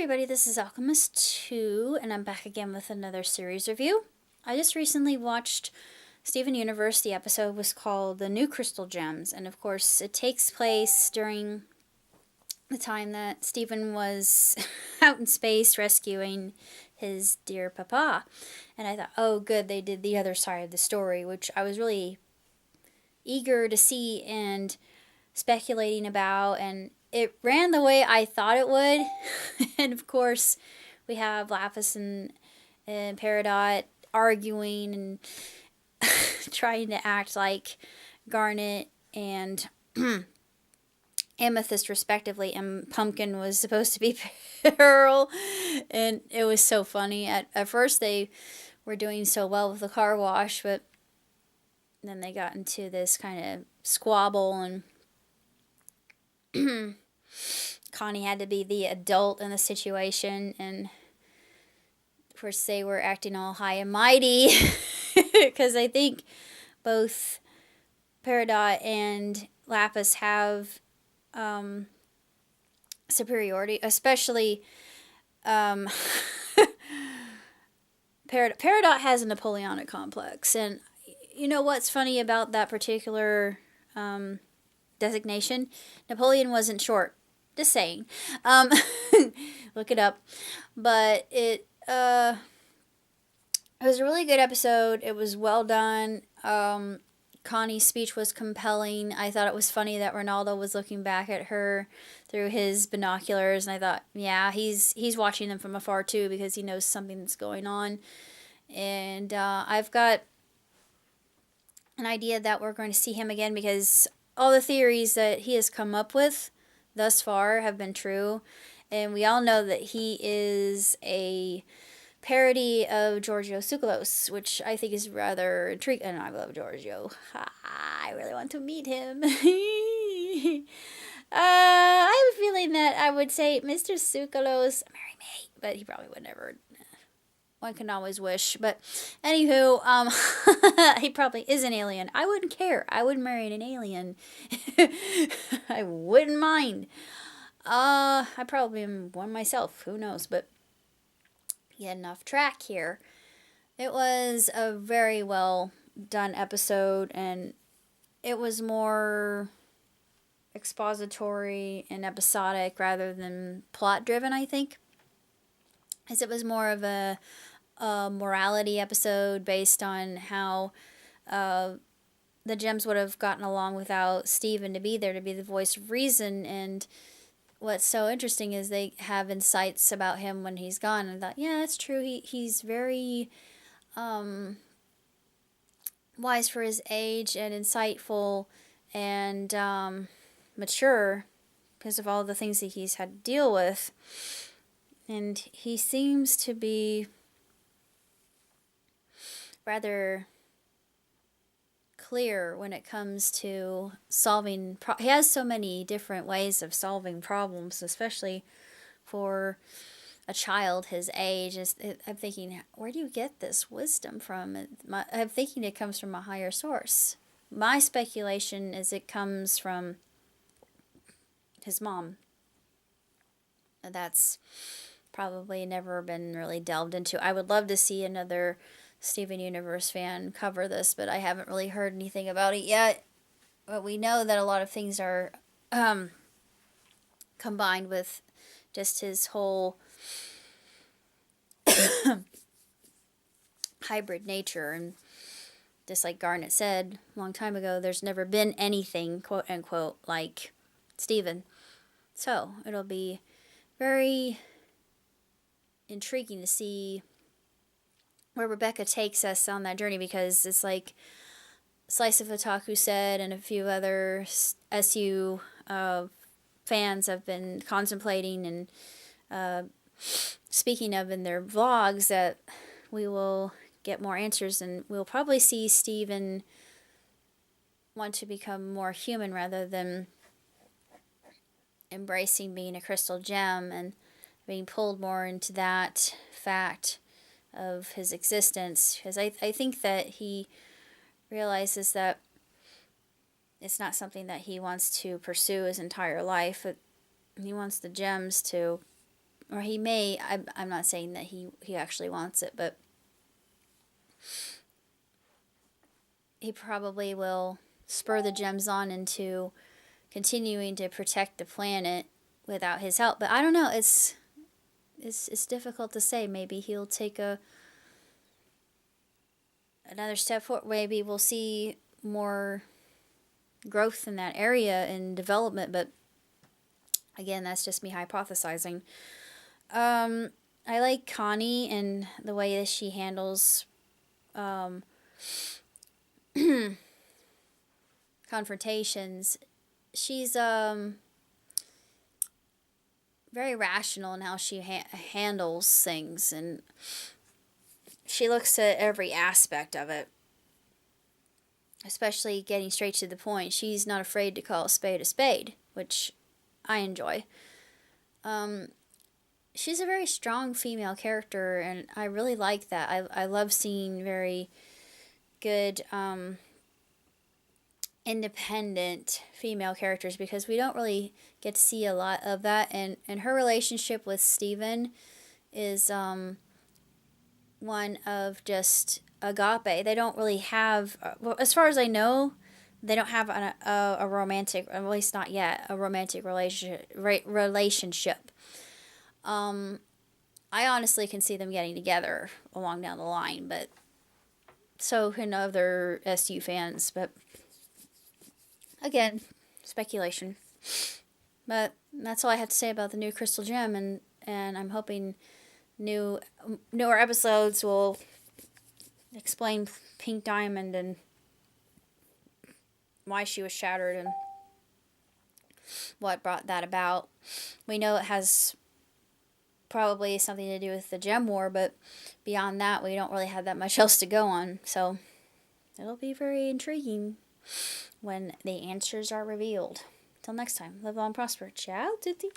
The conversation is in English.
everybody, this is Alchemist 2, and I'm back again with another series review. I just recently watched Steven Universe. The episode was called The New Crystal Gems, and of course it takes place during the time that Steven was out in space rescuing his dear papa. And I thought, oh good, they did the other side of the story, which I was really eager to see and speculating about, and it ran the way I thought it would. And of course, we have Lapis and Peridot arguing and trying to act like Garnet and Amethyst, respectively, and Pumpkin was supposed to be Pearl. And it was so funny. At first, they were doing so well with the car wash, but then they got into this kind of squabble, and Connie had to be the adult in the situation, and of course they were acting all high and mighty because I think both Peridot and Lapis have superiority, especially Peridot has a Napoleonic complex, and you know what's funny about that particular designation? Napoleon wasn't short. Just saying. Look it up. But it was a really good episode. It was well done. Connie's speech was compelling. I thought it was funny that Ronaldo was looking back at her through his binoculars, and I thought, yeah, he's watching them from afar too because he knows something that's going on. And I've got an idea that we're going to see him again because all the theories that he has come up with thus far have been true, and we all know that he is a parody of Giorgio Tsoukalos, which I think is rather intriguing, and I love Giorgio. I really want to meet him. I have a feeling that I would say, Mr. Tsoukalos, marry me, but he probably would never. One can always wish. But anywho, he probably is an alien. I wouldn't care. I would marry an alien. I wouldn't mind. I probably am one myself. Who knows? But getting off track here. It was a very well done episode, and it was more expository and episodic rather than plot driven, I think. As it was more of a morality episode based on how the gems would have gotten along without Steven to be there to be the voice of reason. And what's so interesting is they have insights about him when he's gone. And I thought, yeah, that's true. He's very wise for his age and insightful and mature because of all the things that he's had to deal with. And he seems to be rather clear when it comes to solving. He has so many different ways of solving problems, especially for a child his age. I'm thinking, where do you get this wisdom from? I'm thinking it comes from a higher source. My speculation is it comes from his mom. That's probably never been really delved into. I would love to see another Steven Universe fan cover this, but I haven't really heard anything about it yet. But we know that a lot of things are combined with just his whole hybrid nature. And just like Garnet said a long time ago, there's never been anything, quote unquote, like Steven. So it'll be very intriguing to see where Rebecca takes us on that journey, because it's like Slice of Otaku said, and a few other SU fans have been contemplating and speaking of in their vlogs, that we will get more answers, and we'll probably see Steven want to become more human rather than embracing being a crystal gem and being pulled more into that fact of his existence. Because I think that he realizes that it's not something that he wants to pursue his entire life. He wants the gems to or he may, I'm not saying that he actually wants it, but he probably will spur the gems on into continuing to protect the planet without his help. But I don't know, it's difficult to say. Maybe he'll take another step forward. Maybe we'll see more growth in that area and development, but again, that's just me hypothesizing. I like Connie and the way that she handles confrontations. She's very rational in how she handles things, and she looks at every aspect of it, especially getting straight to the point. She's not afraid to call a spade, which I enjoy. She's a very strong female character, and I really like that. I love seeing very good independent female characters, because we don't really get to see a lot of that. And her relationship with Steven is one of just agape. They don't really have, well, as far as I know, they don't have a romantic, at least not yet, a romantic relationship. I honestly can see them getting together along down the line, but so can other SU fans. But again, speculation. But that's all I have to say about the new Crystal Gem, and I'm hoping newer episodes will explain Pink Diamond and why she was shattered and what brought that about. We know it has probably something to do with the Gem War, but beyond that, we don't really have that much else to go on. So it'll be very intriguing when the answers are revealed. Till next time, live long, prosper. Ciao, tutti.